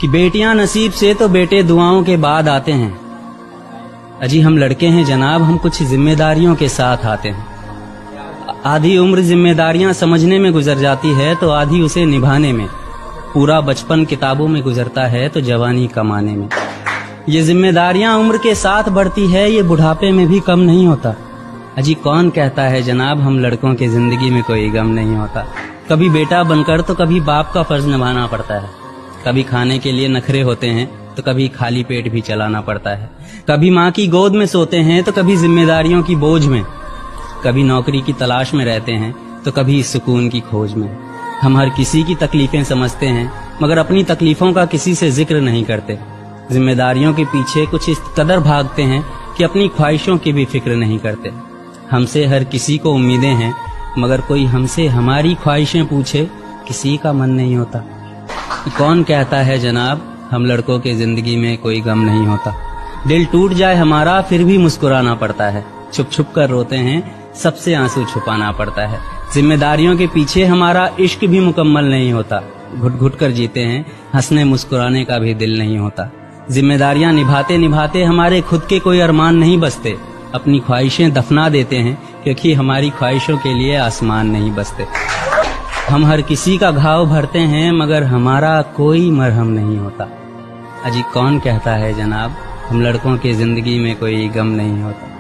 कि बेटियां नसीब से तो बेटे दुआओं के बाद आते हैं। अजी हम लड़के हैं जनाब, हम कुछ जिम्मेदारियों के साथ आते हैं। आधी उम्र जिम्मेदारियां समझने में गुजर जाती है तो आधी उसे निभाने में। पूरा बचपन किताबों में गुजरता है तो जवानी कमाने में। ये जिम्मेदारियां उम्र के साथ बढ़ती है, ये बुढ़ापे में भी कम नहीं होता। अजी कौन कहता है जनाब हम लड़कों की जिंदगी में कोई गम नहीं होता। कभी बेटा बनकर तो कभी बाप का फर्ज निभाना पड़ता है। कभी खाने के लिए नखरे होते हैं तो कभी खाली पेट भी चलाना पड़ता है। कभी माँ की गोद में सोते हैं तो कभी जिम्मेदारियों की बोझ में। कभी नौकरी की तलाश में रहते हैं तो कभी सुकून की खोज में। हम हर किसी की तकलीफें समझते हैं मगर अपनी तकलीफों का किसी से जिक्र नहीं करते। जिम्मेदारियों के पीछे कुछ इस कदर भागते हैं कि अपनी ख्वाहिशों की भी फिक्र नहीं करते। हमसे हर किसी को उम्मीदें हैं मगर कोई हमसे हमारी ख्वाहिशें पूछे किसी का मन नहीं होता। कौन कहता है जनाब हम लड़कों के जिंदगी में कोई गम नहीं होता। दिल टूट जाए हमारा फिर भी मुस्कुराना पड़ता है। छुप छुप कर रोते हैं सबसे आंसू छुपाना पड़ता है। जिम्मेदारियों के पीछे हमारा इश्क भी मुकम्मल नहीं होता। घुट घुट कर जीते हैं, हंसने मुस्कुराने का भी दिल नहीं होता। जिम्मेदारियां निभाते निभाते हमारे खुद के कोई अरमान नहीं बसते। अपनी ख्वाहिशें दफना देते हैं क्योंकि हमारी ख्वाहिशों के लिए आसमान नहीं बसते। हम हर किसी का घाव भरते हैं मगर हमारा कोई मरहम नहीं होता। अजी कौन कहता है जनाब हम लड़कों की जिंदगी में कोई गम नहीं होता।